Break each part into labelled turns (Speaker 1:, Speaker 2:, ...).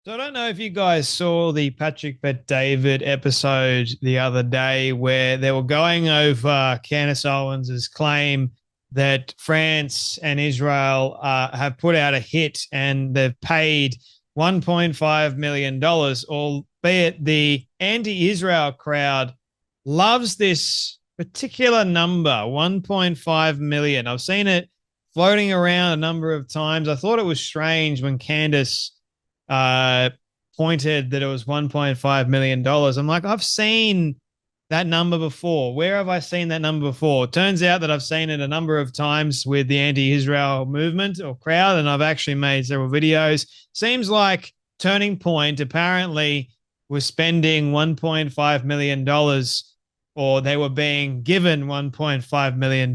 Speaker 1: So I don't know if you guys saw the Patrick Bet David episode the other day where they were going over Candace Owens' claim that France and Israel have put out a hit and they've paid $1.5 million, albeit the anti-Israel crowd loves this particular number, 1.5 million. I've seen it floating around a number of times. I thought it was strange when Candace uh, pointed that it was $1.5 million. I'm like, I've seen that number before. Where have I seen that number before? It turns out that I've seen it a number of times with the anti-Israel movement or crowd, and I've actually made several videos. Seems like Turning Point apparently was spending $1.5 million, or they were being given $1.5 million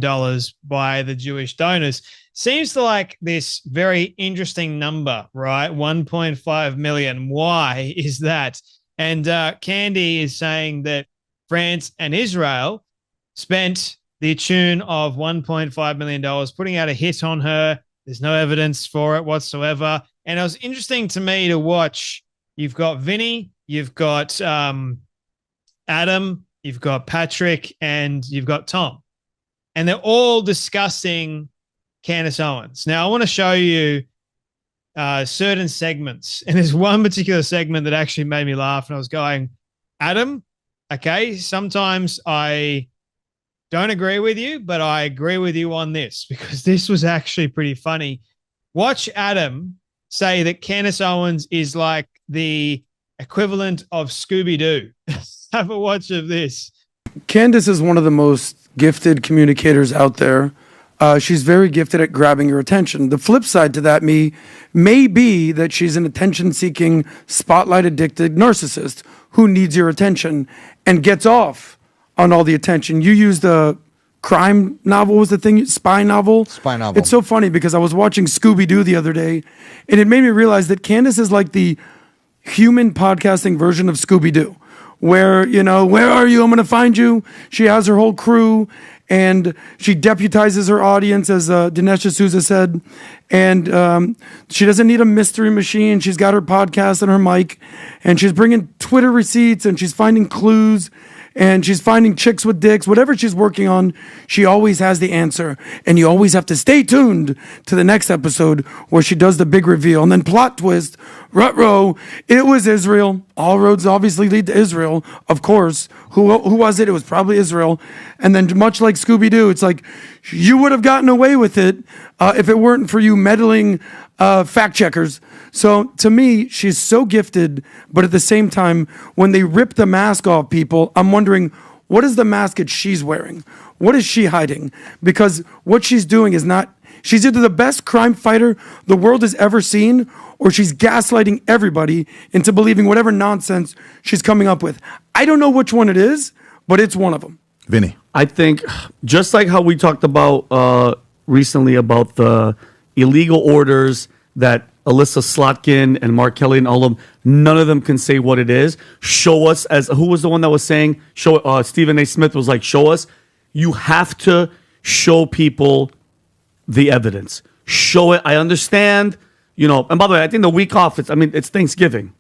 Speaker 1: by the Jewish donors. Seems to like this very interesting number, right? 1.5 million. Why is that? And Candy is saying that France and Israel spent the tune of $1.5 million, putting out a hit on her. There's no evidence for it whatsoever. And it was interesting to me to watch. You've got Vinny, you've got Adam, you've got Patrick, and you've got Tom. And they're all discussing Candace Owens. Now, I want to show you certain segments. And there's one particular segment that actually made me laugh. And I was going, Adam, okay, sometimes I don't agree with you, but I agree with you on this because this was actually pretty funny. Watch Adam say that Candace Owens is like the equivalent of Scooby-Doo. Have a watch of this.
Speaker 2: Candace is one of the most gifted communicators out there. She's very gifted at grabbing your attention. The flip side to that may be that she's an attention-seeking, spotlight-addicted narcissist who needs your attention and gets off on all the attention. You used a crime novel, was the thing, spy novel?
Speaker 3: Spy novel.
Speaker 2: It's so funny because I was watching Scooby-Doo the other day, and it made me realize that Candace is like the human podcasting version of Scooby-Doo, where, where are you? I'm going to find you. She has her whole crew, and she deputizes her audience, as Dinesh D'Souza said, and she doesn't need a mystery machine. She's got her podcast and her mic, and she's bringing Twitter receipts, and she's finding clues, and she's finding chicks with dicks. Whatever she's working on, she always has the answer. And you always have to stay tuned to the next episode where she does the big reveal. And then plot twist, ruh-roh, it was Israel. All roads obviously lead to Israel, of course. Who was it? It was probably Israel. And then much like Scooby-Doo, it's like, you would have gotten away with it if it weren't for you meddling fact checkers. So to me, she's so gifted, but at the same time, when they rip the mask off people, I'm wondering, what is the mask that she's wearing? What is she hiding? Because what she's doing is not, she's either the best crime fighter the world has ever seen, or she's gaslighting everybody into believing whatever nonsense she's coming up with. I don't know which one it is, but it's one of them.
Speaker 3: Vinny.
Speaker 4: I think just like how we talked about recently about the illegal orders that Alyssa Slotkin and Mark Kelly and all of them, none of them can say what it is. Show us, as who was the one that was saying, Stephen A. Smith was like, show us. You have to show people the evidence. Show it. I understand, and by the way, I think the week off, it's Thanksgiving.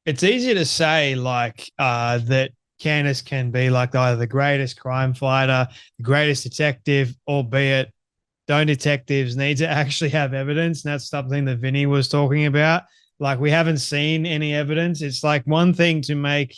Speaker 1: It's easy to say that Candace can be like either the greatest crime fighter, the greatest detective, albeit don't detectives need to actually have evidence? And that's something that Vinny was talking about. Like, we haven't seen any evidence. It's like one thing to make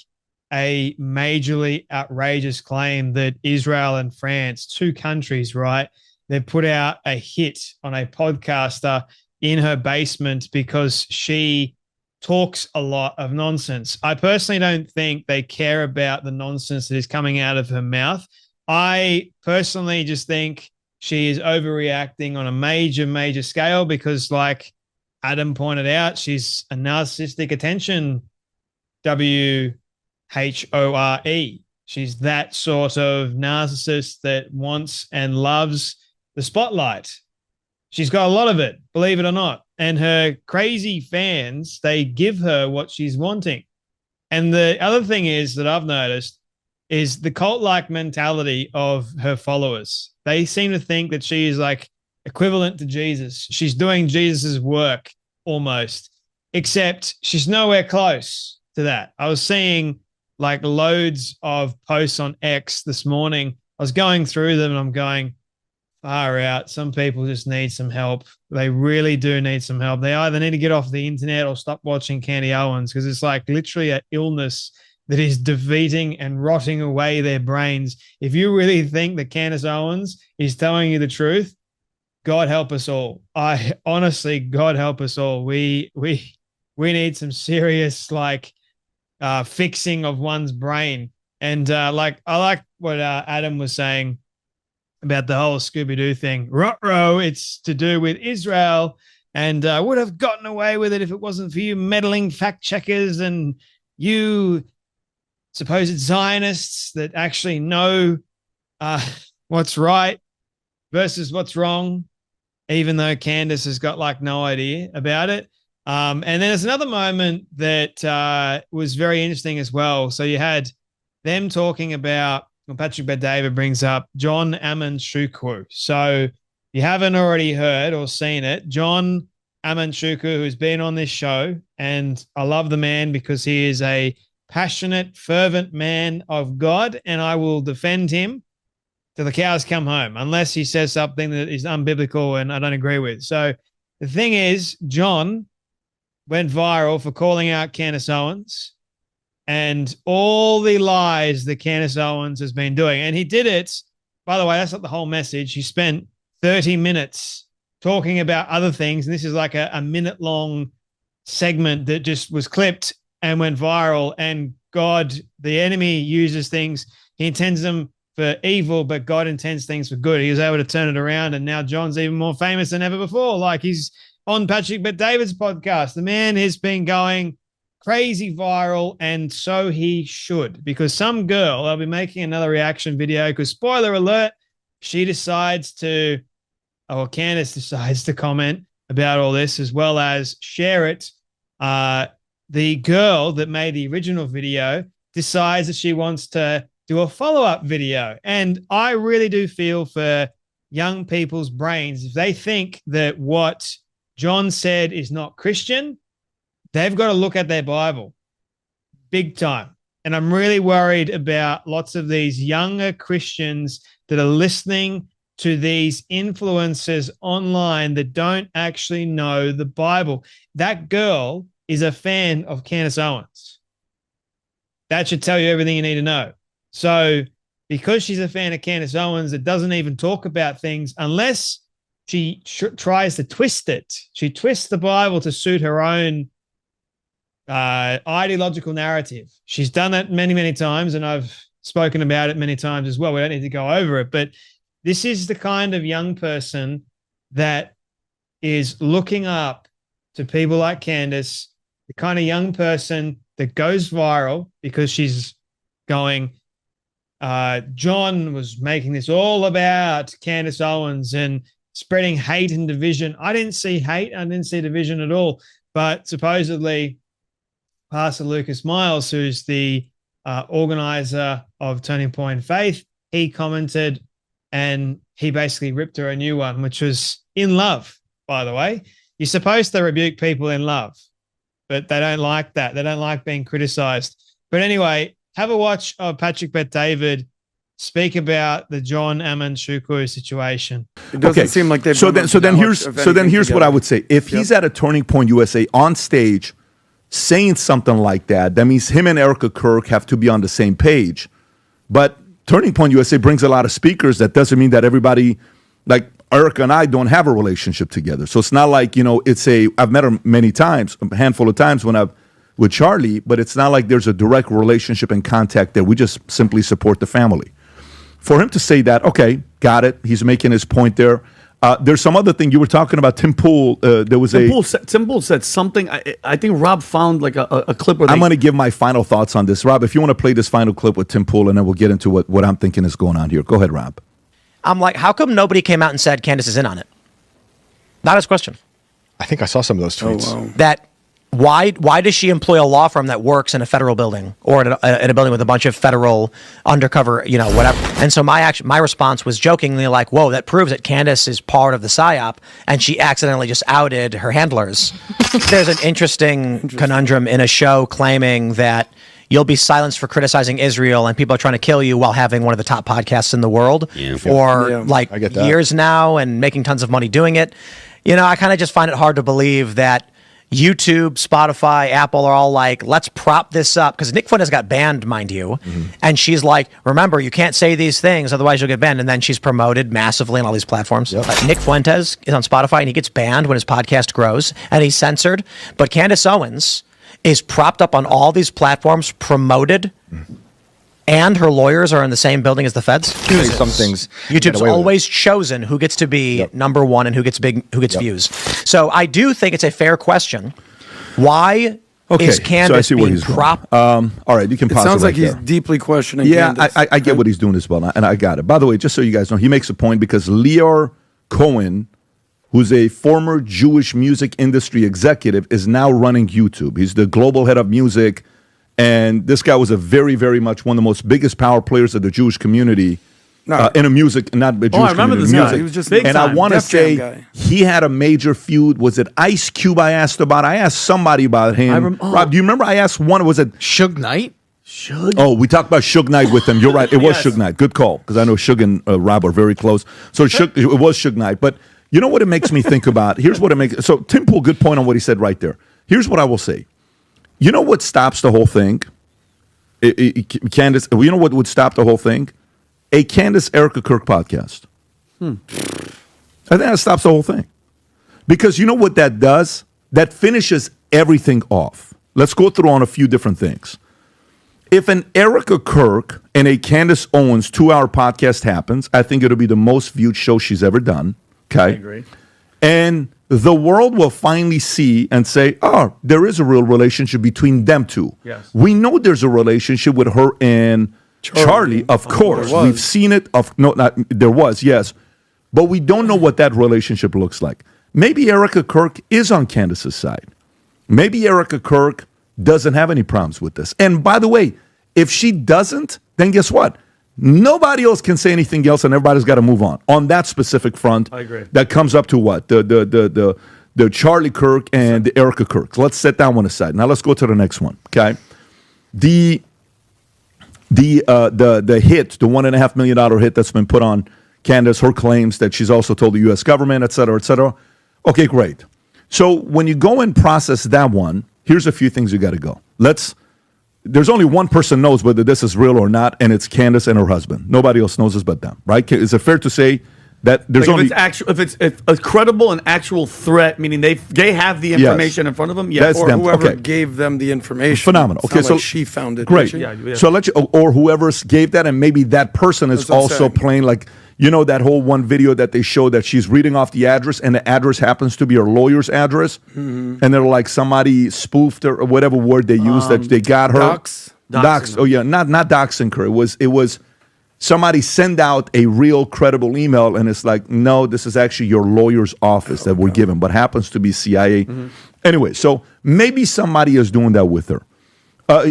Speaker 1: a majorly outrageous claim that Israel and France, two countries, right, they put out a hit on a podcaster in her basement because she talks a lot of nonsense. I personally don't think they care about the nonsense that is coming out of her mouth. I personally just think she is overreacting on a major, major scale because, like Adam pointed out, she's a narcissistic attention WHORE. She's that sort of narcissist that wants and loves the spotlight. She's got a lot of it, believe it or not. And her crazy fans, they give her what she's wanting. And the other thing is that I've noticed is the cult-like mentality of her followers. They seem to think that she is like equivalent to Jesus. She's doing Jesus's work almost. except she's nowhere close to that. I was seeing like loads of posts on X this morning. I was going through them and I'm going, far out. Some people just need some help. They really do need some help. They either need to get off the internet or stop watching Candace Owens, because it's like literally an illness that is defeating and rotting away their brains. If you really think that Candace Owens is telling you the truth, God help us all. I honestly, God help us all. We need some serious fixing of one's brain. And I like what Adam was saying about the whole Scooby-Doo thing. Ruh-roh, it's to do with Israel, and I would have gotten away with it if it wasn't for you meddling fact checkers and you supposed Zionists that actually know what's right versus what's wrong, even though Candace has got like no idea about it. And then there's another moment that was very interesting as well. So you had them talking about, Patrick Bet-David brings up John Amanchukwu. So you haven't already heard or seen it. John Amanchukwu, who's been on this show, and I love the man because he is a passionate, fervent man of God, and I will defend him till the cows come home, unless he says something that is unbiblical and I don't agree with. So the thing is, John went viral for calling out Candace Owens and all the lies that Candace Owens has been doing. And he did it, by the way, that's not the whole message. He spent 30 minutes talking about other things. And this is like a minute-long segment that just was clipped and went viral. And God, the enemy, uses things. He intends them for evil, but God intends things for good. He was able to turn it around, and now John's even more famous than ever before. Like, he's on Patrick Bet-David's podcast. The man has been going crazy viral, and so he should, because some girl, I'll be making another reaction video, because spoiler alert, Candace decides to comment about all this as well as share it. The girl that made the original video decides that she wants to do a follow-up video. And I really do feel for young people's brains. If they think that what John said is not Christian, they've got to look at their Bible big time. And I'm really worried about lots of these younger Christians that are listening to these influencers online that don't actually know the Bible. That girl is a fan of Candace Owens. That should tell you everything you need to know. So because she's a fan of Candace Owens, it doesn't even talk about things unless she tries to twist it. She twists the Bible to suit her own ideological narrative. She's done that many, many times, and I've spoken about it many times as well. We don't need to go over it, but this is the kind of young person that is looking up to people like Candace, the kind of young person that goes viral because she's going, John was making this all about Candace Owens and spreading hate and division. I didn't see hate. I didn't see division at all. But supposedly Pastor Lucas Miles, who's the organizer of Turning Point Faith, he commented and he basically ripped her a new one, which was in love, by the way. You're supposed to rebuke people in love, but they don't like that. They don't like being criticized. But anyway, have a watch of Patrick Bet-David speak about the John Amanchukwu situation.
Speaker 2: It doesn't seem like they've
Speaker 3: so then here's what I would say. If he's at a Turning Point USA on stage saying something like that, that means him and Erica Kirk have to be on the same page. But Turning Point USA brings a lot of speakers. That doesn't mean that everybody, like Erica and I, don't have a relationship together. So it's not like, I've met her many times, a handful of times with Charlie, but it's not like there's a direct relationship and contact there. We just simply support the family. For him to say that, okay, got it. He's making his point there. There's some other thing you were talking about. Tim Pool.
Speaker 4: Tim Pool said something. I think Rob found like a clip where
Speaker 3: I'm going to give my final thoughts on this. Rob, if you want to play this final clip with Tim Pool, and then we'll get into what I'm thinking is going on here. Go ahead, Rob.
Speaker 5: I'm like, how come nobody came out and said Candace is in on it? Not his question.
Speaker 6: I think I saw some of those tweets.
Speaker 5: That why does she employ a law firm that works in a federal building or in a building with a bunch of federal undercover, whatever? And so my response was jokingly like, whoa, that proves that Candace is part of the PSYOP and she accidentally just outed her handlers. There's an interesting conundrum in a show claiming that you'll be silenced for criticizing Israel and people are trying to kill you while having one of the top podcasts in the world for years now and making tons of money doing it. I kind of just find it hard to believe that YouTube, Spotify, Apple are all like, let's prop this up. Because Nick Fuentes got banned, mind you. And she's like, remember, you can't say these things, otherwise you'll get banned. And then she's promoted massively on all these platforms. Nick Fuentes is on Spotify and he gets banned when his podcast grows and he's censored. But Candace Owens is propped up on all these platforms, promoted, and her lawyers are in the same building as the feds.
Speaker 6: Some things.
Speaker 5: YouTube's always chosen who gets to be number one and who gets views. So I do think it's a fair question. Why is Candace being propped?
Speaker 3: All right, you can pause.
Speaker 2: It sounds like
Speaker 3: he's
Speaker 2: deeply questioning.
Speaker 3: Yeah,
Speaker 2: Candace.
Speaker 3: I get what he's doing as well, and I got it. By the way, just so you guys know, he makes a point because Lior Cohen, who's a former Jewish music industry executive, is now running YouTube. He's the global head of music. And this guy was a very, very much one of the most biggest power players of the Jewish community in a music, not a Jewish
Speaker 4: I remember
Speaker 3: community.
Speaker 4: this guy.
Speaker 3: Music.
Speaker 4: He was just big
Speaker 3: and
Speaker 4: time.
Speaker 3: I want to
Speaker 2: Def Jam
Speaker 3: say
Speaker 2: guy.
Speaker 3: he had a major feud. Was it Ice Cube I asked about? I asked somebody about him. Rob, do you remember I asked one? Was it
Speaker 6: Suge Knight?
Speaker 3: Oh, we talked about Suge Knight with him. You're right. It was Suge Knight. Good call. Because I know Suge and Rob are very close. So it was Suge Knight. But you know what it makes me think about? Here's what it makes. So Tim Pool, good point on what he said right there. Here's what I will say. You know what stops the whole thing? Candace, you know what would stop the whole thing? A Candace Erica Kirk podcast. I think that stops the whole thing. Because you know what that does? That finishes everything off. Let's go through on a few different things. If an Erica Kirk and a Candace Owens 2-hour podcast happens, I think it'll be the most viewed show she's ever done. Okay.
Speaker 4: I agree.
Speaker 3: And the world will finally see and say, oh, there is a real relationship between them two.
Speaker 4: Yes.
Speaker 3: We know there's a relationship with her and Charlie, of course. We've seen it. There was, yes. But we don't know what that relationship looks like. Maybe Erica Kirk is on Candace's side. Maybe Erica Kirk doesn't have any problems with this. And by the way, if she doesn't, then guess what? Nobody else can say anything else, and everybody's got to move on that specific front.
Speaker 4: I agree.
Speaker 3: That comes up to what the Charlie Kirk and the Erica Kirk. Let's set that one aside. Now let's go to the next one. Okay, the hit, the $1.5 million hit that's been put on Candace. Her claims that she's also told the U.S. government, et cetera, et cetera. Okay, great. So when you go and process that one, here's a few things you got to go. There's only one person knows whether this is real or not, and it's Candace and her husband. Nobody else knows this but them, right? Is it fair to say that there's only
Speaker 4: if it's a credible and actual threat, meaning they have the information in front of them,
Speaker 3: that's
Speaker 2: or
Speaker 3: them.
Speaker 2: whoever
Speaker 3: Okay.
Speaker 2: gave them the information.
Speaker 3: Phenomenal. Okay, so
Speaker 2: she found it.
Speaker 3: Great.
Speaker 2: Yeah.
Speaker 3: So or whoever gave that, and maybe that person is
Speaker 2: That's what I'm
Speaker 3: also
Speaker 2: saying.
Speaker 3: playing like. You know that whole one video that they show that she's reading off the address, and the address happens to be her lawyer's address, and they're like somebody spoofed her or whatever word they used that they got her. Dox. Oh yeah, not doxing her. It was somebody send out a real credible email, and it's like, no, this is actually your lawyer's office that we're given, but happens to be CIA. Anyway, so maybe somebody is doing that with her.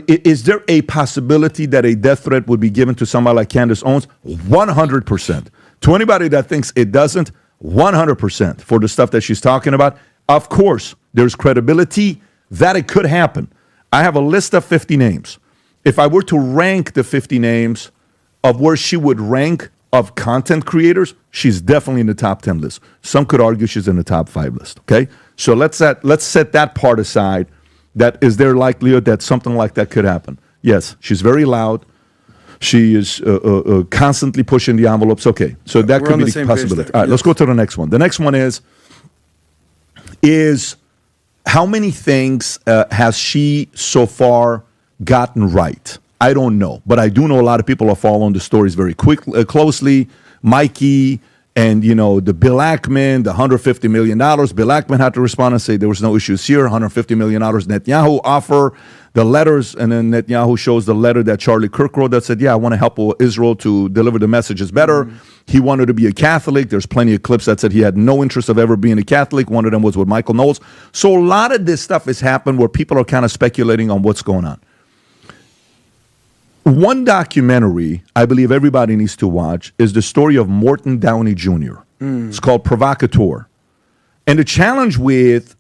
Speaker 3: Is there a possibility that a death threat would be given to somebody like Candace Owens? 100%. To anybody that thinks it doesn't, 100% for the stuff that she's talking about. Of course, there's credibility that it could happen. I have a list of 50 names. If I were to rank the 50 names of where she would rank of content creators, she's definitely in the top 10 list. Some could argue she's in the top 5 list, okay? So let's set that part aside. That is there likelihood that something like that could happen? Yes, she's very loud. She is constantly pushing the envelopes. Okay, so that could be the possibility. All right, let's go to the next one. The next one is how many things has she so far gotten right? I don't know, but I do know a lot of people are following the stories very closely. Mikey And, the Bill Ackman, the $150 million, Bill Ackman had to respond and say there was no issues here, $150 million Netanyahu offer, the letters, and then Netanyahu shows the letter that Charlie Kirk wrote that said, I want to help Israel to deliver the messages better. Mm-hmm. He wanted to be a Catholic. There's plenty of clips that said he had no interest of ever being a Catholic. One of them was with Michael Knowles. So a lot of this stuff has happened where people are kind of speculating on what's going on. One documentary I believe everybody needs to watch is the story of Morton Downey Jr. It's called Provocateur. And the challenge with,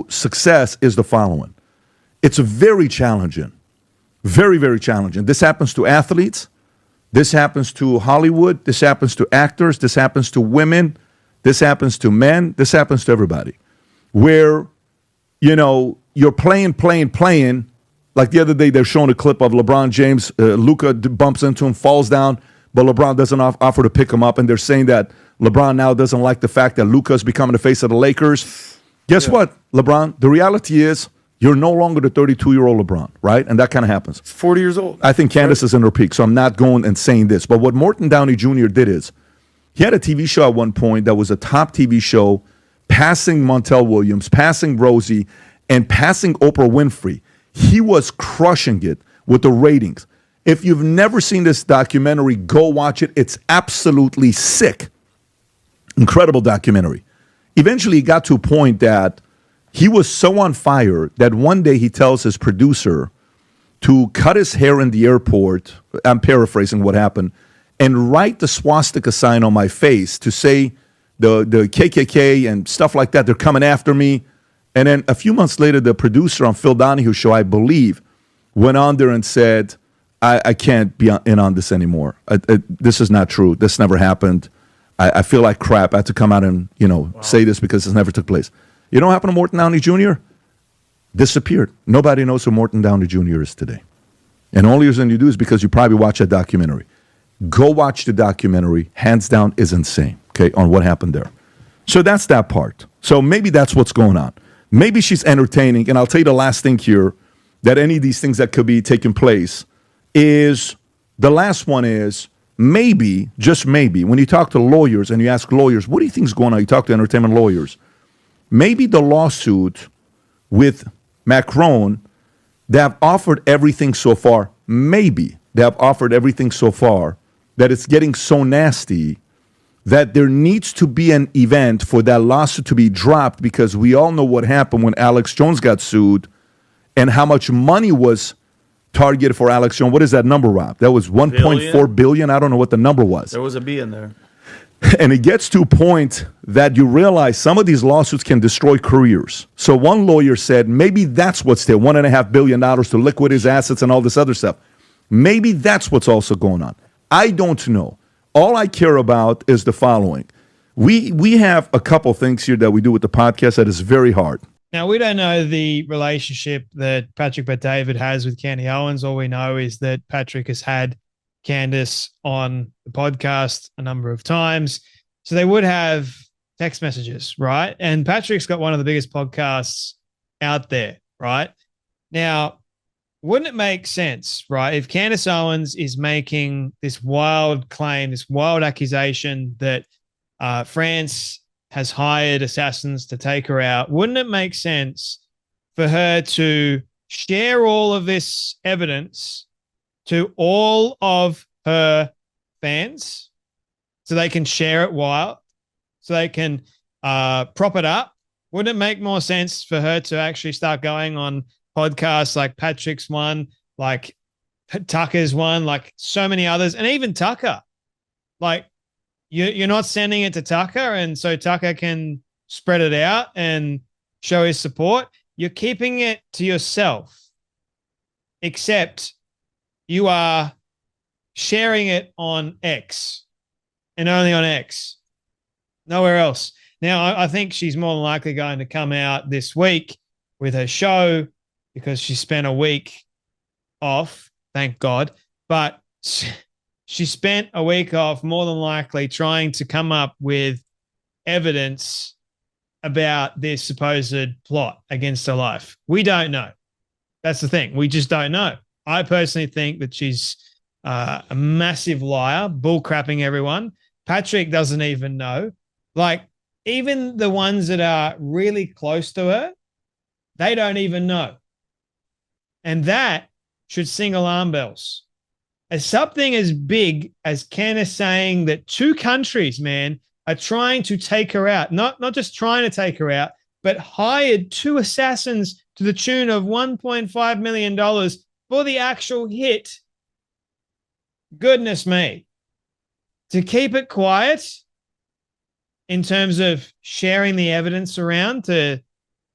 Speaker 3: success is the following. It's very challenging. Very, very challenging. This happens to athletes. This happens to Hollywood. This happens to actors. This happens to women. This happens to men. This happens to everybody. Where, you're playing. Like the other day, they're showing a clip of LeBron James. Luka bumps into him, falls down, but LeBron doesn't offer to pick him up. And they're saying that LeBron now doesn't like the fact that Luka's becoming the face of the Lakers. Guess what, LeBron? The reality is you're no longer the 32-year-old LeBron, right? And that kind of happens.
Speaker 2: 40 years old.
Speaker 3: I think Candace is in her peak, so I'm not going and saying this. But what Morton Downey Jr. did is he had a TV show at one point that was a top TV show, passing Montel Williams, passing Rosie, and passing Oprah Winfrey. He was crushing it with the ratings. If you've never seen this documentary, go watch it. It's absolutely sick. Incredible documentary. Eventually, he got to a point that he was so on fire that one day he tells his producer to cut his hair in the airport, I'm paraphrasing what happened, and write the swastika sign on my face to say the KKK and stuff like that, they're coming after me. And then a few months later, the producer on Phil Donahue's show, I believe, went on there and said, I can't be in on this anymore. This is not true. This never happened. I feel like crap. I had to come out and, say this because this never took place. You know what happened to Morton Downey Jr.? Disappeared. Nobody knows who Morton Downey Jr. is today. And the only reason you do is because you probably watch that documentary. Go watch the documentary. Hands down is insane, okay, on what happened there. So that's that part. So maybe that's what's going on. Maybe she's entertaining, and I'll tell you the last thing here, that any of these things that could be taking place is, the last one is, maybe, just maybe, when you talk to lawyers and you ask lawyers, what do you think is going on? You talk to entertainment lawyers. Maybe the lawsuit with Macron, they have offered everything so far. Maybe they have offered everything so far that it's getting so nasty that there needs to be an event for that lawsuit to be dropped, because we all know what happened when Alex Jones got sued and how much money was targeted for Alex Jones. What is that number, Rob? That was $1.4 billion. I don't know what the number was.
Speaker 4: There was a B in there.
Speaker 3: And it gets to a point that you realize some of these lawsuits can destroy careers. So one lawyer said maybe that's what's there, $1.5 billion to liquidate his assets and all this other stuff. Maybe that's what's also going on. I don't know. All I care about is the following. We have a couple things here that we do with the podcast that is very hard.
Speaker 1: Now, we don't know the relationship that Patrick Bet-David has with Candace Owens. All we know is that Patrick has had Candace on the podcast a number of times. So they would have text messages, right? And Patrick's got one of the biggest podcasts out there, right? Now, wouldn't it make sense, right, if Candace Owens is making this wild claim, this wild accusation that France has hired assassins to take her out, wouldn't it make sense for her to share all of this evidence to all of her fans so they can share it wild, so they can prop it up? Wouldn't it make more sense for her to actually start going on podcasts like Patrick's one, like Tucker's one, like so many others, and even Tucker? Like, you're not sending it to Tucker, and so Tucker can spread it out and show his support. You're keeping it to yourself, except you are sharing it on X and only on X, nowhere else. Now, I think she's more than likely going to come out this week with her show because she spent a week off, thank God. But she spent a week off more than likely trying to come up with evidence about this supposed plot against her life. We don't know. That's the thing. We just don't know. I personally think that she's a massive liar, bullcrapping everyone. Patrick doesn't even know. Like, even the ones that are really close to her, they don't even know. And that should sing alarm bells. As something as big as Candace saying that 2 countries, man, are trying to take her out, not just trying to take her out, but hired 2 assassins to the tune of $1.5 million for the actual hit. Goodness me. To keep it quiet in terms of sharing the evidence around to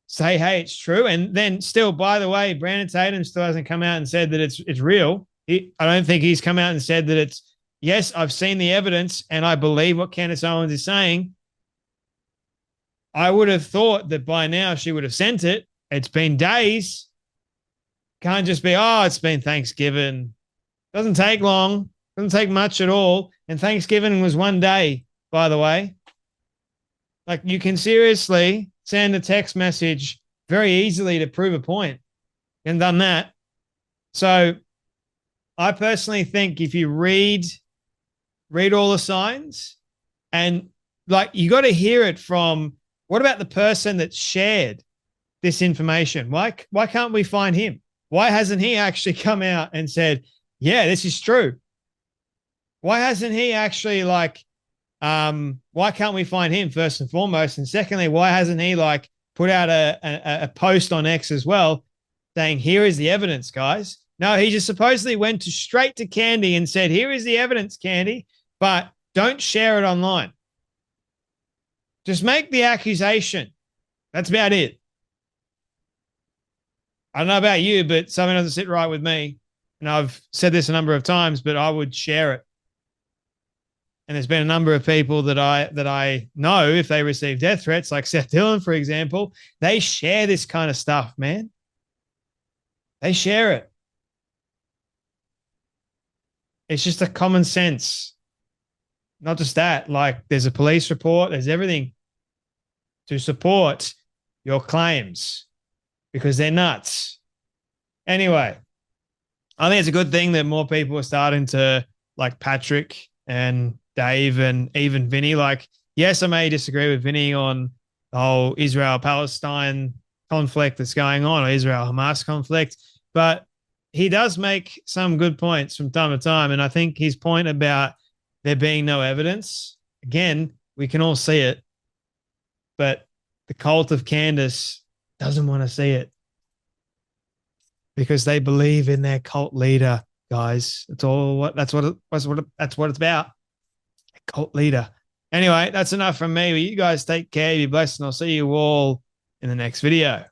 Speaker 1: say, hey, it's true. And then still, by the way, Brandon Tatum still hasn't come out and said that it's real. I don't think he's come out and said that it's, yes, I've seen the evidence and I believe what Candace Owens is saying. I would have thought that by now she would have sent it. It's been days. Can't just be, oh, it's been Thanksgiving. Doesn't take long. Doesn't take much at all. And Thanksgiving was one day, by the way. Like, you can seriously send a text message very easily to prove a point. And done that. So I personally think if you read all the signs, and like, you got to hear it from, what about the person that shared this information? Why can't we find him? Why hasn't he actually come out and said, yeah, this is true? Why hasn't he actually why can't we find him first and foremost? And secondly, why hasn't he put out a post on X as well saying, here is the evidence, guys? No, he just supposedly went straight to Candy and said, here is the evidence, Candy, but don't share it online. Just make the accusation. That's about it. I don't know about you, but something doesn't sit right with me. And I've said this a number of times, but I would share it. And there's been a number of people that I know, if they receive death threats, like Seth Dillon, for example, they share this kind of stuff, man. They share it. It's just a common sense. Not just that, there's a police report, there's everything to support your claims because they're nuts. Anyway, I think it's a good thing that more people are starting to, like Patrick and Dave and even Vinny. Yes, I may disagree with Vinny on the whole Israel-Palestine conflict that's going on, or Israel-Hamas conflict, but he does make some good points from time to time. And I think his point about there being no evidence, again, we can all see it, but the cult of Candace doesn't want to see it because they believe in their cult leader, guys. That's what it's about. A cult leader. Anyway, that's enough from me. But you guys take care. Be blessed, and I'll see you all in the next video.